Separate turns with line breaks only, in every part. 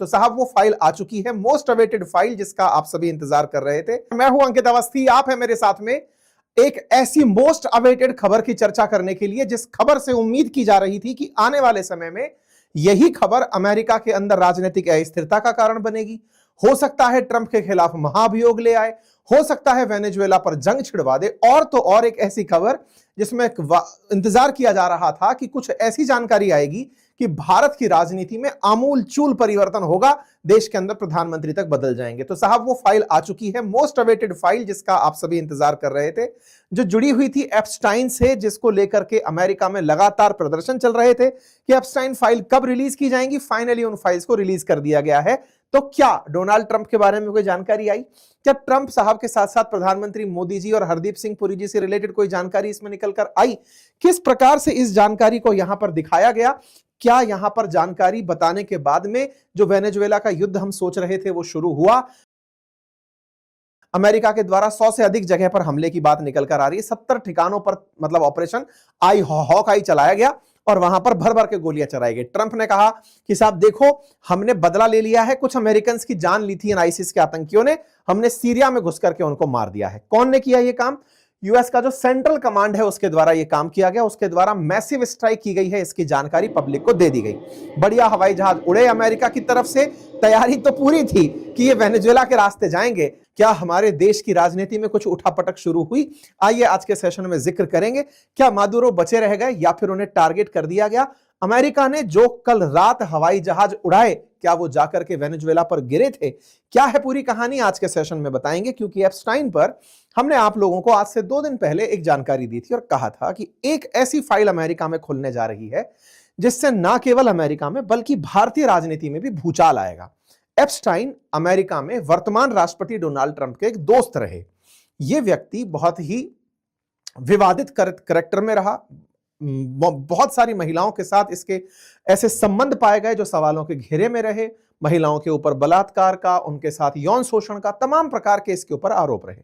तो साहब वो फाइल आ चुकी है, मोस्ट अवेटेड फाइल जिसका आप सभी इंतजार कर रहे थे। मैं हूं अंकित अवस्थी, आप है मेरे साथ में एक ऐसी मोस्ट अवेटेड खबर की चर्चा करने के लिए जिस खबर से उम्मीद की जा रही थी कि आने वाले समय में यही खबर अमेरिका के अंदर राजनीतिक अस्थिरता का कारण बनेगी। हो सकता है ट्रंप के खिलाफ महाभियोग ले आए, हो सकता है वेनेजुएला पर जंग छिड़वा दे, और तो और एक ऐसी खबर जिसमें इंतजार किया जा रहा था कि कुछ ऐसी जानकारी आएगी कि भारत की राजनीति में आमूल चूल परिवर्तन होगा, देश के अंदर प्रधानमंत्री तक बदल जाएंगे। तो साहब वो फाइल आ चुकी है, मोस्ट अवेटेड फाइल जिसका आप सभी इंतजार कर रहे थे, जो जुड़ी हुई थी एप्स्टाइन से, जिसको लेकर के अमेरिका में लगातार प्रदर्शन चल रहे थे कि एप्स्टाइन फाइल कब रिलीज की जाएंगी। फाइनली उन फाइल्स को रिलीज कर दिया गया है। तो क्या डोनाल्ड ट्रंप के बारे में कोई जानकारी आई? क्या ट्रंप साहब के साथ साथ प्रधानमंत्री मोदी जी और हरदीप सिंह पुरी जी से रिलेटेड कोई जानकारी इसमें निकल कर आई? किस प्रकार से इस जानकारी को यहां पर दिखाया गया? क्या यहां पर जानकारी बताने के बाद में जो वेनेजुएला का युद्ध हम सोच रहे थे वो शुरू हुआ? अमेरिका के द्वारा 100 से अधिक जगह पर हमले की बात निकल कर आ रही है। 70 ठिकानों पर मतलब ऑपरेशन हॉकआई चलाया गया और वहां पर भर भर के गोलियां चलाई गई। ट्रंप ने कहा कि साहब देखो, हमने बदला ले लिया है, कुछ अमेरिकन की जान ली थी आईसिस के आतंकियों ने, हमने सीरिया में घुस करके उनको मार दिया है। कौन ने किया यह काम? यूएस का जो सेंट्रल कमांड है उसके द्वारा यह काम किया गया, उसके द्वारा मैसिव स्ट्राइक की गई है, इसकी जानकारी पब्लिक को दे दी गई। बढ़िया हवाई जहाज उड़े अमेरिका की तरफ से, तैयारी तो पूरी थी कि ये वेनेजुएला के रास्ते जाएंगे। क्या हमारे देश की राजनीति में कुछ उठापटक शुरू हुई? आइए आज के सेशन में जिक्र करेंगे। क्या मादुरो बचे रह गए या फिर उन्हें टारगेट कर दिया गया? अमेरिका ने जो कल रात हवाई जहाज उड़ाए, क्या वो जाकर के वेनेजुएला पर गिरे थे? क्या है पूरी कहानी आज के सेशन में बताएंगे, क्योंकि एप्स्टाइन पर हमने आप लोगों को आज से 2 दिन पहले एक जानकारी दी थी और कहा था कि एक ऐसी फाइल अमेरिका में खुलने जा रही है जिससे ना केवल अमेरिका में बल्कि भारतीय राजनीति में भी भूचाल आएगा। एप्स्टाइन अमेरिका में वर्तमान राष्ट्रपति डोनाल्ड ट्रंप के एक दोस्त रहे। यह व्यक्ति बहुत ही विवादित करैक्टर में रहा। बहुत सारी महिलाओं के साथ इसके ऐसे संबंध पाए गए जो सवालों के घेरे में रहे। महिलाओं के ऊपर बलात्कार का, उनके साथ यौन शोषण का, तमाम प्रकार के इसके ऊपर आरोप रहे।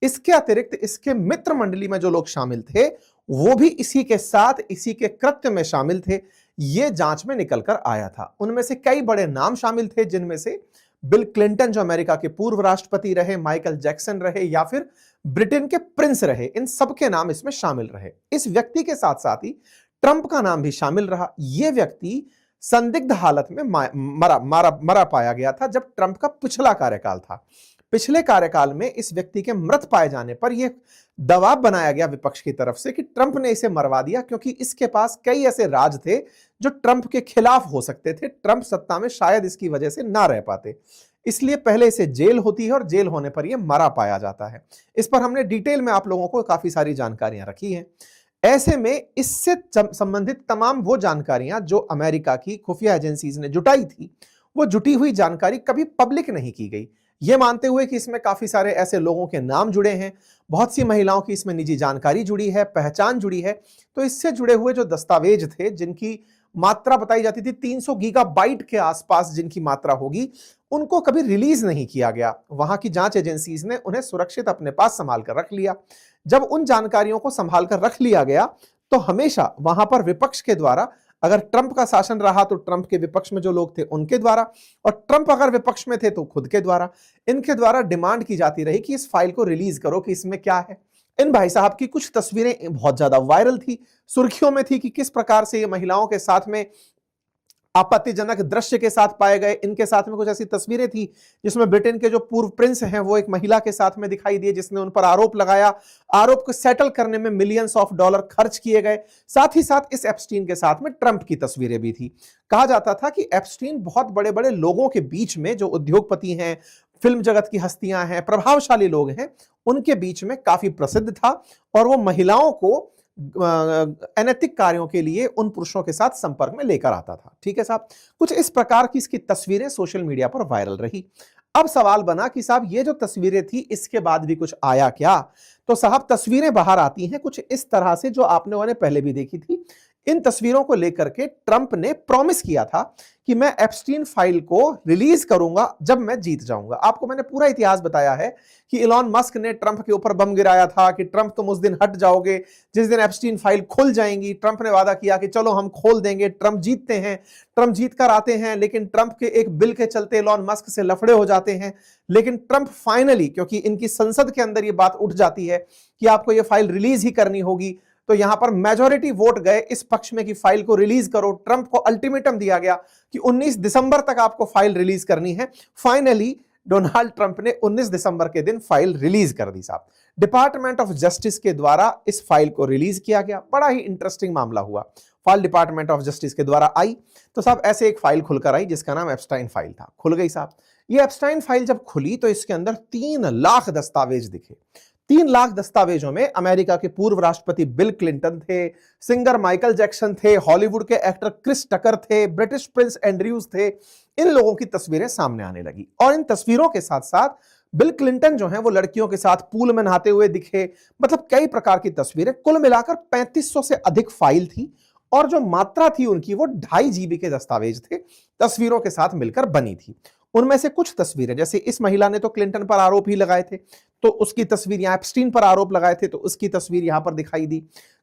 इसके अतिरिक्त इसके मित्र मंडली में जो लोग शामिल थे वो भी इसी के साथ इसी के कृत्य में शामिल थे। ये जांच में निकल कर आया था। उनमें से कई बड़े नाम शामिल थे, जिनमें से बिल क्लिंटन जो अमेरिका के पूर्व राष्ट्रपति रहे, माइकल जैक्सन रहे, या फिर ब्रिटेन के प्रिंस रहे, इन सबके नाम इसमें शामिल रहे। इस व्यक्ति के साथ साथ ही ट्रंप का नाम भी शामिल रहा। यह व्यक्ति संदिग्ध हालत में मरा पाया गया था जब ट्रंप का पिछला कार्यकाल था। पिछले कार्यकाल में इस व्यक्ति के मृत पाए जाने पर यह दबाव बनाया गया विपक्ष की तरफ से कि ट्रंप ने इसे मरवा दिया, क्योंकि इसके पास कई ऐसे राज थे जो ट्रंप के खिलाफ हो सकते थे। ट्रंप सत्ता में शायद इसकी वजह से ना रह पाते, इसलिए पहले इसे जेल होती है और जेल होने पर यह मरा पाया जाता है। इस पर हमने डिटेल में आप लोगों को काफी सारी जानकारियां रखी हैं। ऐसे में इससे संबंधित तमाम वो जानकारियां जो अमेरिका की खुफिया एजेंसीज ने जुटाई थी, वो जुटी हुई जानकारी कभी पब्लिक नहीं की गई, ये मानते हुए कि इसमें काफी सारे ऐसे लोगों के नाम जुड़े हैं, बहुत सी महिलाओं की इसमें निजी जानकारी जुड़ी है, पहचान जुड़ी है। तो इससे जुड़े हुए जो दस्तावेज थे, जिनकी मात्रा बताई जाती थी 300 गीगाबाइट के आसपास जिनकी मात्रा होगी, उनको कभी रिलीज नहीं किया गया। वहां की जांच एजेंसीज ने उन्हें सुरक्षित अपने पास संभाल कर रख लिया। जब उन जानकारियों को संभाल कर रख लिया गया तो हमेशा वहां पर विपक्ष के द्वारा, अगर ट्रंप का शासन रहा तो ट्रंप के विपक्ष में जो लोग थे उनके द्वारा, और ट्रंप अगर विपक्ष में थे तो खुद के द्वारा, इनके द्वारा डिमांड की जाती रही कि इस फाइल को रिलीज करो कि इसमें क्या है। इन भाई साहब की कुछ तस्वीरें बहुत ज्यादा वायरल थी, सुर्खियों में थी कि किस प्रकार से ये महिलाओं के साथ में आपत्तिजनक दृश्य के साथ पाए गए। इनके साथ में कुछ ऐसी तस्वीरें थी जिसमें ब्रिटेन के जो पूर्व प्रिंस हैं वो एक महिला के साथ में दिखाई दिए, जिसने उन पर आरोप लगाया। आरोप को सेटल करने में मिलियंस ऑफ डॉलर खर्च किए गए। साथ ही साथ इस एप्स्टीन के साथ में ट्रंप की तस्वीरें भी थी। कहा जाता था कि एप्स्टीन बहुत बड़े बड़े लोगों के बीच में, जो उद्योगपति हैं, फिल्म जगत की हस्तियां हैं, प्रभावशाली लोग हैं, उनके बीच में काफी प्रसिद्ध था और वो महिलाओं को अनैतिक कार्यों के लिए उन पुरुषों के साथ संपर्क में लेकर आता था। ठीक है साहब, कुछ इस प्रकार की इसकी तस्वीरें सोशल मीडिया पर वायरल रही। अब सवाल बना कि साहब ये जो तस्वीरें थी इसके बाद भी कुछ आया क्या? तो साहब तस्वीरें बाहर आती हैं कुछ इस तरह से, जो आपने उन्हें पहले भी देखी थी। इन तस्वीरों को लेकर के ट्रंप ने प्रॉमिस किया था कि मैं एप्स्टीन फाइल को रिलीज करूंगा जब मैं जीत जाऊंगा। आपको मैंने पूरा इतिहास बताया है कि इलॉन मस्क ने ट्रंप के ऊपर बम गिराया था कि ट्रंप तुम उस दिन हट जाओगे जिस दिन एप्स्टीन फाइल खुल जाएंगी। ट्रंप ने वादा किया कि चलो हम खोल देंगे। ट्रंप जीतते हैं, ट्रंप जीत कर आते हैं, लेकिन ट्रंप के एक बिल के चलते इलॉन मस्क से लफड़े हो जाते हैं। लेकिन ट्रंप फाइनली, क्योंकि इनकी संसद के अंदर यह बात उठ जाती है कि आपको यह फाइल रिलीज ही करनी होगी, तो यहां पर मेजॉरिटी वोट गए इस पक्ष में कि फाइल को रिलीज करो। ट्रंप को अल्टीमेटम दिया गया कि 19 दिसंबर तक आपको फाइल रिलीज करनी है। फाइनली डोनाल्ड ट्रंप ने 19 दिसंबर के दिन फाइल रिलीज कर दी साहब। डिपार्टमेंट ऑफ जस्टिस के द्वारा इस फाइल को रिलीज किया गया। बड़ा ही इंटरेस्टिंग मामला हुआ। फाइल डिपार्टमेंट ऑफ जस्टिस के द्वारा आई तो साहब ऐसे एक फाइल खुलकर आई जिसका नाम एप्स्टाइन फाइल था। खुल गई साहब। ये एप्स्टाइन फाइल जब खुली तो इसके अंदर 3 लाख दस्तावेज दिखे। 3 लाख दस्तावेजों में अमेरिका के पूर्व राष्ट्रपति बिल क्लिंटन थे, सिंगर माइकल जैक्सन थे, हॉलीवुड के एक्टर क्रिस टकर थे, ब्रिटिश प्रिंस एंड्रयूज थे। इन लोगों की तस्वीरें सामने आने लगी और इन तस्वीरों के साथ साथ बिल क्लिंटन जो हैं वो लड़कियों के साथ पूल में नहाते हुए दिखे। मतलब कई प्रकार की तस्वीरें। कुल मिलाकर 3500 से अधिक फाइल थी और जो मात्रा थी उनकी वो 2.5 GB के दस्तावेज थे, तस्वीरों के साथ मिलकर बनी थी। उनमें से कुछ तस्वीरें, जैसे इस महिला ने तो क्लिंटन पर आरोप ही लगाए थे तो उसकी तस्वीर यहां, एप्स्टीन पर आरोप लगाए थे तो उसकी तस्वीर यहां पर दिखाई दी।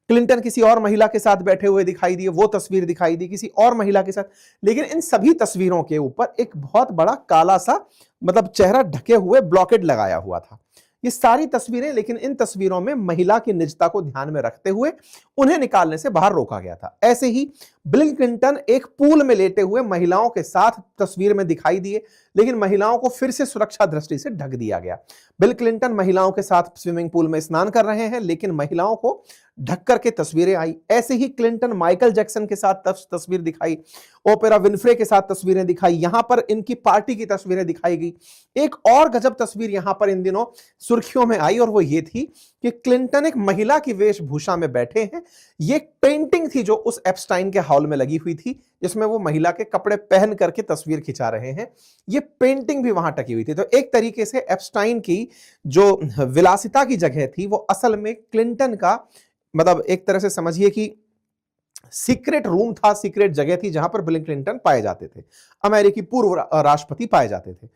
क्लिंटन किसी और महिला के साथ बैठे हुए दिखाई दिए, वो तस्वीर दिखाई दी किसी और महिला के साथ। लेकिन इन सभी तस्वीरों के ऊपर एक बहुत बड़ा काला सा, मतलब चेहरा ढके हुए ब्लॉकेट लगाया हुआ था। ये सारी तस्वीरें, लेकिन इन तस्वीरों में महिला की निजता को ध्यान में रखते हुए उन्हें निकालने से बाहर रोका गया था। ऐसे ही बिल क्लिंटन एक पूल में लेटे हुए महिलाओं के साथ तस्वीर में दिखाई दिए, लेकिन महिलाओं को फिर से सुरक्षा दृष्टि से ढक दिया गया। बिल क्लिंटन महिलाओं के साथ स्विमिंग पूल में स्नान कर रहे हैं, लेकिन महिलाओं को ढक करके तस्वीरें आई। ऐसे ही क्लिंटन माइकल जैक्सन के साथ तस्वीर दिखाई, ओपेरा विन्फ्रे के साथ तस्वीरें दिखाई, यहां पर इनकी पार्टी की तस्वीरें दिखाई गई। एक और गजब तस्वीर यहां पर इन दिनों सुर्खियों में आई और वो ये थी कि क्लिंटन एक महिला की वेशभूषा में बैठे हैं। ये एक पेंटिंग थी जो उस एप्स्टाइन के हॉल में लगी हुई थी, जिसमें वो महिला के कपड़े पहन करके तस्वीर खिंचा रहे हैं। ये पेंटिंग भी वहां टकी हुई थी। तो एक तरीके से एप्स्टाइन की जो विलासिता की जगह थी वो असल में क्लिंटन का, मतलब एक तरह से समझिए कि सीक्रेट रूम था, सीक्रेट जगह थी जहां पर बिल क्लिंटन पाए जाते थे, अमेरिकी पूर्व राष्ट्रपति पाए जाते थे।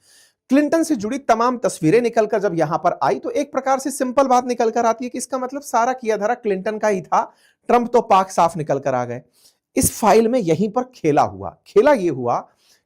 क्लिंटन से जुड़ी तमाम तस्वीरें निकलकर जब यहां पर आई तो एक प्रकार से सिंपल बात निकलकर आती है कि इसका मतलब सारा किया धरा क्लिंटन का ही था। ट्रंप तो पाक साफ निकलकर आ गए। इस फाइल में यहीं पर खेला हुआ। खेला यह हुआ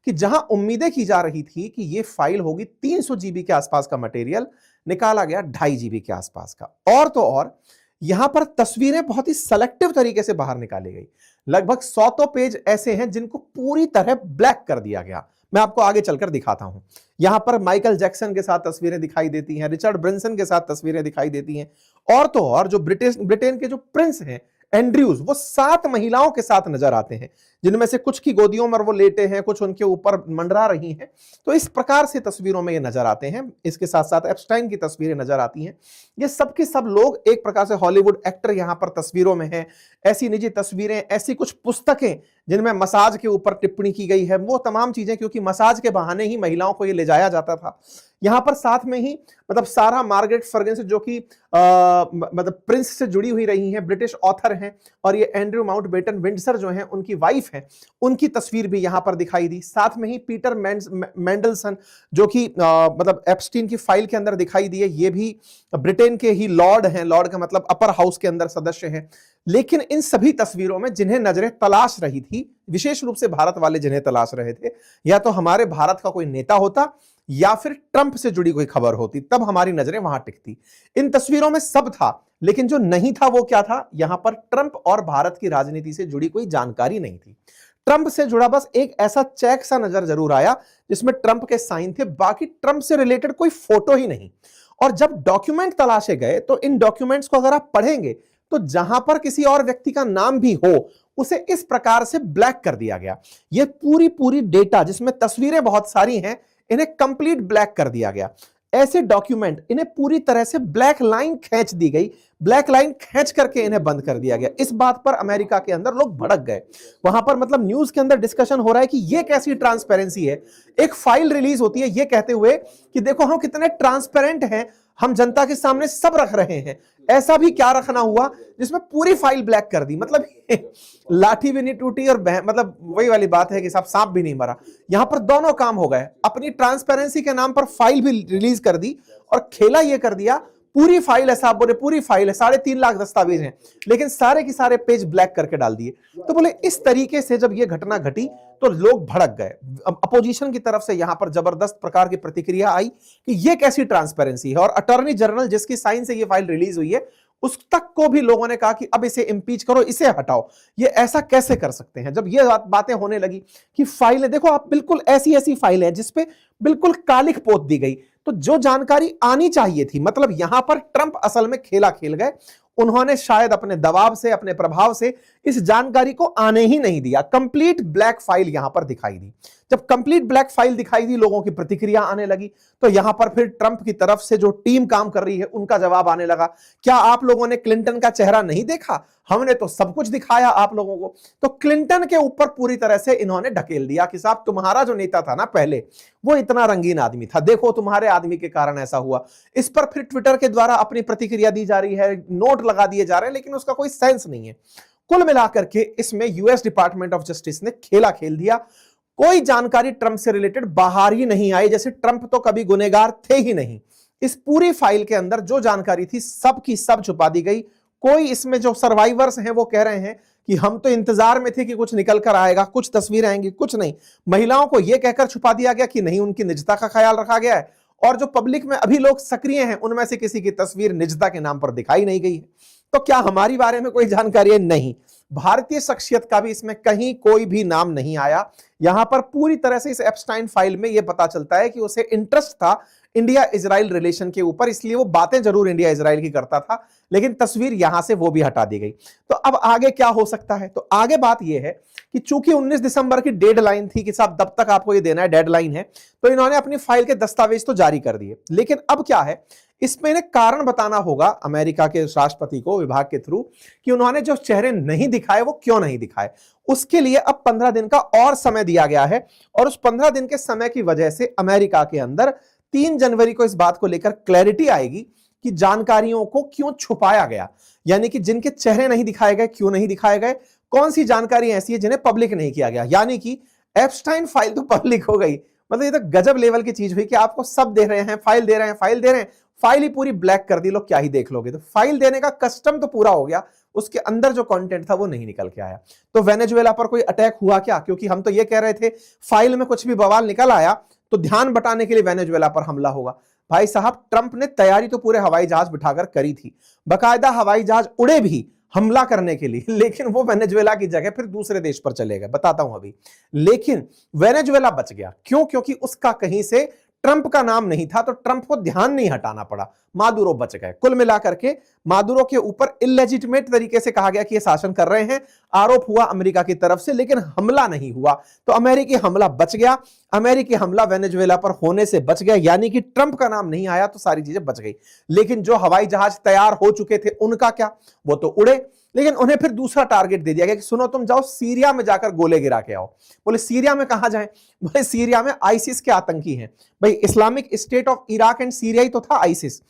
कि जहां उम्मीदें की जा रही थी कि यह फाइल होगी 300 GB के आसपास का मटेरियल, निकाला गया 2.5 GB के आसपास का। और तो और यहां पर तस्वीरें बहुत ही सेलेक्टिव तरीके से बाहर निकाली गई। लगभग 100 तो पेज ऐसे हैं जिनको पूरी तरह ब्लैक कर दिया गया। मैं आपको आगे चलकर दिखाता हूं। यहां पर माइकल जैक्सन के साथ तस्वीरें दिखाई देती हैं, रिचर्ड ब्रिंसन के साथ तस्वीरें दिखाई देती हैं। और तो और जो ब्रिटेन के जो प्रिंस हैं एंड्रयूज, वो 7 महिलाओं के साथ नजर आते हैं, जिनमें से कुछ की गोदियों में वो लेटे हैं, कुछ उनके ऊपर मंडरा रही हैं। तो इस प्रकार से तस्वीरों में ये नजर आते हैं। इसके साथ साथ एप्स्टाइन की तस्वीरें नजर आती हैं। ये सब के सब लोग एक प्रकार से हॉलीवुड एक्टर यहां पर तस्वीरों में हैं। ऐसी निजी तस्वीरें, ऐसी कुछ पुस्तकें जिनमें मसाज के ऊपर टिप्पणी की गई है, वो तमाम चीजें, क्योंकि मसाज के बहाने ही महिलाओं को ये ले जाया जाता था। यहां पर साथ में ही मतलब सारा मार्गरेट फर्गन जो कि मतलब प्रिंस से जुड़ी हुई रही हैं, ब्रिटिश ऑथर हैं, और ये एंड्रयू माउंटबेटन विंडसर जो हैं उनकी वाइफ हैं, उनकी तस्वीर भी यहां पर दिखाई दी। साथ में ही पीटर मेंडलसन जो कि मतलब एप्स्टीन की फाइल के अंदर दिखाई दिए, ये भी ब्रिटेन के ही लॉर्ड हैं। लॉर्ड का मतलब अपर हाउस के अंदर सदस्य हैं। लेकिन इन सभी तस्वीरों में जिन्हें नजरें तलाश रही थी, विशेष रूप से भारत वाले जिन्हें तलाश रहे थे, या तो हमारे भारत का कोई नेता होता या फिर ट्रंप से जुड़ी कोई खबर होती, तब हमारी नजरें वहां टिकती। इन तस्वीरों में सब था, लेकिन जो नहीं था वो क्या था? यहां पर ट्रंप और भारत की राजनीति से जुड़ी कोई जानकारी नहीं थी। ट्रंप से जुड़ा बस एक ऐसा चेक सा नजर जरूर आया जिसमें ट्रंप के साइन थे, बाकी ट्रंप से रिलेटेड कोई फोटो ही नहीं। और जब डॉक्यूमेंट तलाशे गए तो इन डॉक्यूमेंट्स को अगर आप पढ़ेंगे तो जहां पर किसी और व्यक्ति का नाम भी हो उसे इस प्रकार से ब्लैक कर दिया गया। ये पूरी डेटा जिसमें तस्वीरें बहुत सारी हैं, इन्हें कंप्लीट ब्लैक कर दिया गया। ऐसे डॉक्यूमेंट, इन्हें पूरी तरह से ब्लैक लाइन खींच दी गई, ब्लैक लाइन खींच करके इन्हें बंद कर दिया गया। इस बात पर अमेरिका के अंदर लोग भड़क गए। वहां पर मतलब न्यूज के अंदर डिस्कशन हो रहा है कि यह कैसी ट्रांसपेरेंसी है। एक फाइल रिलीज होती है ये कहते हुए कि देखो हम कितने ट्रांसपेरेंट हैं, हम जनता के सामने सब रख रहे हैं, ऐसा भी क्या रखना हुआ जिसमें पूरी फाइल ब्लैक कर दी। मतलब लाठी भी नहीं टूटी और मतलब वही वाली बात है कि साहब सांप भी नहीं मरा। यहां पर दोनों काम हो गए, अपनी ट्रांसपेरेंसी के नाम पर फाइल भी रिलीज कर दी और खेला यह कर दिया पूरी फाइल है साहब, बोले पूरी फाइल है, 3.5 लाख दस्तावेज हैं, लेकिन सारे के सारे पेज ब्लैक करके डाल दिए। तो बोले इस तरीके से जब ये घटना घटी तो लोग भड़क गए। अपोजिशन की तरफ से यहां पर जबरदस्त प्रकार की प्रतिक्रिया आई कि ये कैसी ट्रांसपेरेंसी है, और अटॉर्नी जनरल जिसकी साइन से ये फाइल रिलीज हुई है उस तक को भी लोगों ने कहा कि अब इसे इंपीच करो, इसे हटाओ, ये ऐसा कैसे कर सकते हैं। जब ये बातें होने लगी कि फाइलें देखो आप, बिल्कुल ऐसी ऐसी फाइलें जिसपे बिल्कुल कालिख पोत दी गई, तो जो जानकारी आनी चाहिए थी, मतलब यहां पर ट्रंप असल में खेला खेल गए। उन्होंने शायद अपने दबाव से, अपने प्रभाव से इस जानकारी को आने ही नहीं दिया। कंप्लीट ब्लैक फाइल यहां पर दिखाई दी। जब कंप्लीट ब्लैक फाइल दिखाई दी, लोगों की प्रतिक्रिया आने लगी, तो यहां पर फिर ट्रंप की तरफ से जो टीम काम कर रही है उनका जवाब आने लगा, क्या आप लोगों ने क्लिंटन का चेहरा नहीं देखा, हमने तो सब कुछ दिखाया आप लोगों को। तो क्लिंटन के ऊपर पूरी तरह से इन्होंने ढकेल दिया कि साहब तुम्हारा जो नेता था ना पहले, वो इतना रंगीन आदमी था, देखो तुम्हारे आदमी के कारण ऐसा हुआ। इस पर फिर ट्विटर के द्वारा अपनी प्रतिक्रिया दी जा रही है, नोट लगा दिए जा रहे हैं, लेकिन उसका कोई सेंस नहीं है। कुल मिलाकर के इसमें यूएस डिपार्टमेंट ऑफ जस्टिस ने खेला खेल दिया। कोई जानकारी ट्रंप से रिलेटेड बाहर ही नहीं आई, जैसे ट्रंप तो कभी गुनहगार थे ही नहीं। इस पूरी फाइल के अंदर जो जानकारी थी सब की सब छुपा दी गई। कोई इसमें जो सर्वाइवर्स हैं वो कह रहे हैं कि हम तो इंतजार में थे कि कुछ निकल कर आएगा, कुछ तस्वीरें आएंगी, कुछ नहीं। महिलाओं को यह कहकर छुपा दिया गया कि नहीं, उनकी निजता का ख्याल रखा गया है, और जो पब्लिक में अभी लोग सक्रिय हैं उनमें से किसी की तस्वीर निजता के नाम पर दिखाई नहीं गई है। तो क्या हमारी बारे में कोई जानकारी है? नहीं। भारतीय शख्सियत का भी इसमें कहीं कोई भी नाम नहीं आया। यहां पर पूरी तरह से इस एप्स्टाइन फाइल में यह पता चलता है कि उसे इंटरेस्ट था इंडिया इजराइल रिलेशन के ऊपर, इसलिए वो बातें जरूर इंडिया इजराइल की करता था, लेकिन तस्वीर यहां से वो भी हटा दी गई। तो अब आगे क्या हो सकता है? तो आगे बात यह है कि चूंकि 19 दिसंबर की डेडलाइन थी कि साहब तब तक आपको ये देना है, डेडलाइन है, तो इन्होंने अपनी फाइल के दस्तावेज तो जारी कर दिए। लेकिन अब क्या है, इसमें इन्हें कारण बताना होगा अमेरिका के राष्ट्रपति को विभाग के थ्रू कि उन्होंने जो चेहरे नहीं दिखाए वो क्यों नहीं दिखाए। उसके लिए अब 15 दिन का और समय दिया गया है, और उस 15 दिन के समय की वजह से अमेरिका के अंदर 3 जनवरी को इस बात को लेकर क्लैरिटी आएगी कि जानकारियों को क्यों छुपाया गया, यानी कि जिनके चेहरे नहीं दिखाए गए क्यों नहीं दिखाए गए, कौन सी जानकारी ऐसी है जिन्हें पब्लिक नहीं किया गया। यानी कि एप्स्टाइन फाइल तो पब्लिक हो गई, मतलब ये तो गजब लेवल की चीज हुई कि आपको सब दे रहे हैं, फाइल दे रहे हैं, फाइल दे रहे हैं, फाइल ही पूरी ब्लैक कर दी, लोग क्या ही देख लोगे। तो फाइल देने का कस्टम तो पूरा हो गया, उसके अंदर जो कंटेंट था वो नहीं निकल के आया। तो वेनेजुएला पर कोई अटैक हुआ क्या? क्योंकि हम तो ये कह रहे थे फाइल में कुछ भी बवाल निकल आया तो ध्यान बटाने के लिए वेनेजुएला पर हमला होगा। भाई साहब, ट्रंप ने तैयारी तो पूरे हवाई जहाज बिठाकर करी थी, बकायदा हवाई जहाज उड़े भी हमला करने के लिए, लेकिन वो वेनेजुएला की जगह फिर दूसरे देश पर चले गए, बताता हूं अभी। लेकिन वेनेजुएला बच गया, क्यों? क्योंकि उसका कहीं से ट्रंप का नाम नहीं था, तो ट्रंप को ध्यान नहीं हटाना पड़ा, मादुरो बच गए। कुल मिलाकर के मादुरो के ऊपर इलेजिटिमेट तरीके से कहा गया कि ये शासन कर रहे हैं, आरोप हुआ अमेरिका की तरफ से, लेकिन हमला नहीं हुआ। तो अमेरिकी हमला बच गया, अमेरिकी हमला वेनेजुएला पर होने से बच गया, यानी कि ट्रंप का नाम नहीं आया तो सारी चीजें बच गई। लेकिन जो हवाई जहाज तैयार हो चुके थे उनका क्या? वो तो उड़े, लेकिन उन्हें फिर दूसरा टारगेट दे दिया गया कि सुनो तुम जाओ सीरिया में जाकर गोले गिरा के आओ। बोले सीरिया में कहां जाएं? बोले सीरिया में आईसिस के आतंकी हैं। भाई Islamic State of Iraq and Syria ही तो था आईसिस।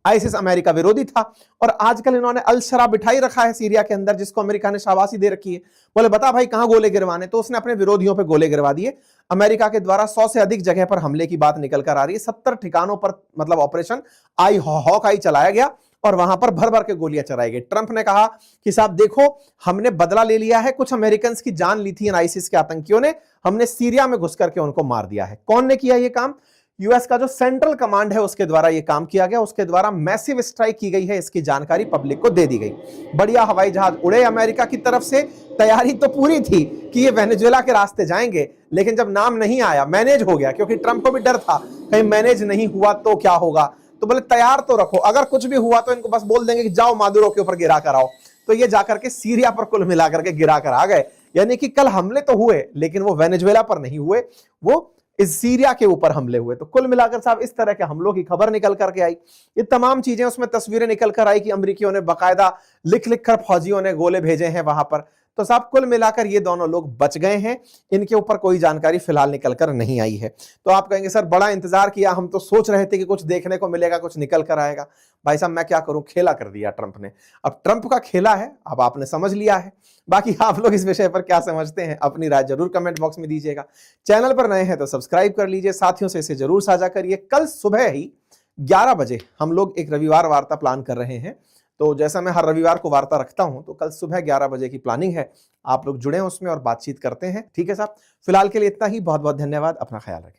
आईसिस अमेरिका विरोधी था, और आजकल इन्होंने अल शरा बिठाई रखा है सीरिया के अंदर, जिसको अमेरिका ने शाबाशी दे रखी है। बोले बता भाई कहां गोले गिरवाने? तो उसने अपने विरोधियों पे गोले गिरवा दिए। अमेरिका के द्वारा 100 से अधिक जगह पर हमले की बात निकल कर आ रही है। 70 ठिकानों पर मतलब ऑपरेशन हॉकआई चलाया गया, और वहां पर भर भर के गोलियां चलाई गई। ट्रंप ने कहा कि साहब देखो हमने बदला ले लिया है, कुछ अमेरिकन की जान ली थी इन आईसिस के आतंकियों ने, हमने सीरिया में घुस करके उनको मार दिया है। कौन ने किया यह काम? यूएस का जो सेंट्रल कमांड है उसके द्वारा यह काम किया गया, उसके द्वारा मैसिव स्ट्राइक की गई है, इसकी जानकारी पब्लिक को दे दी गई। बढ़िया हवाई जहाज उड़े अमेरिका की तरफ से, तैयारी तो पूरी थी कि ये वेनेजुएला के रास्ते जाएंगे, लेकिन जब नाम नहीं आया, मैनेज हो गया, क्योंकि ट्रंप को भी डर था कहीं मैनेज नहीं हुआ तो क्या होगा। तो बोले तैयार तो रखो, अगर कुछ भी हुआ तो इनको बस बोल देंगे कि जाओ मादुरो के ऊपर गिरा कर आओ। तो ये जाकर के सीरिया पर कुल मिलाकर के गिरा कर आ गए। यानी कि कल हमले तो हुए, लेकिन वो वेनेजुएला पर नहीं हुए, वो इस सीरिया के ऊपर हमले हुए। तो कुल मिलाकर साहब इस तरह के हमलों की खबर निकल करके आई। ये तमाम चीजें, उसमें तस्वीरें निकल कर आई कि अमेरिकियों ने बाकायदा लिख लिख कर फौजियों ने गोले भेजे हैं वहां पर। तो साहब कुल मिलाकर ये दोनों लोग बच गए हैं, इनके ऊपर कोई जानकारी फिलहाल निकल कर नहीं आई है। तो आप कहेंगे सर बड़ा इंतजार किया, हम तो सोच रहे थे कि कुछ देखने को मिलेगा, कुछ निकल कर आएगा। भाई साहब मैं क्या करूं, खेला कर दिया ट्रंप ने। अब ट्रंप का खेला है, अब आपने समझ लिया है। बाकी आप लोग इस विषय पर क्या समझते हैं, अपनी राय जरूर कमेंट बॉक्स में दीजिएगा। चैनल पर नए हैं तो सब्सक्राइब कर लीजिए, साथियों से इसे जरूर साझा करिए। कल सुबह ही 11 बजे हम लोग एक रविवार वार्ता प्लान कर रहे हैं। तो जैसा मैं हर रविवार को वार्ता रखता हूं, तो कल सुबह 11 बजे की प्लानिंग है। आप लोग जुड़े हैं उसमें और बातचीत करते हैं, ठीक है साहब। फिलहाल के लिए इतना ही, बहुत बहुत धन्यवाद, अपना ख्याल रखें।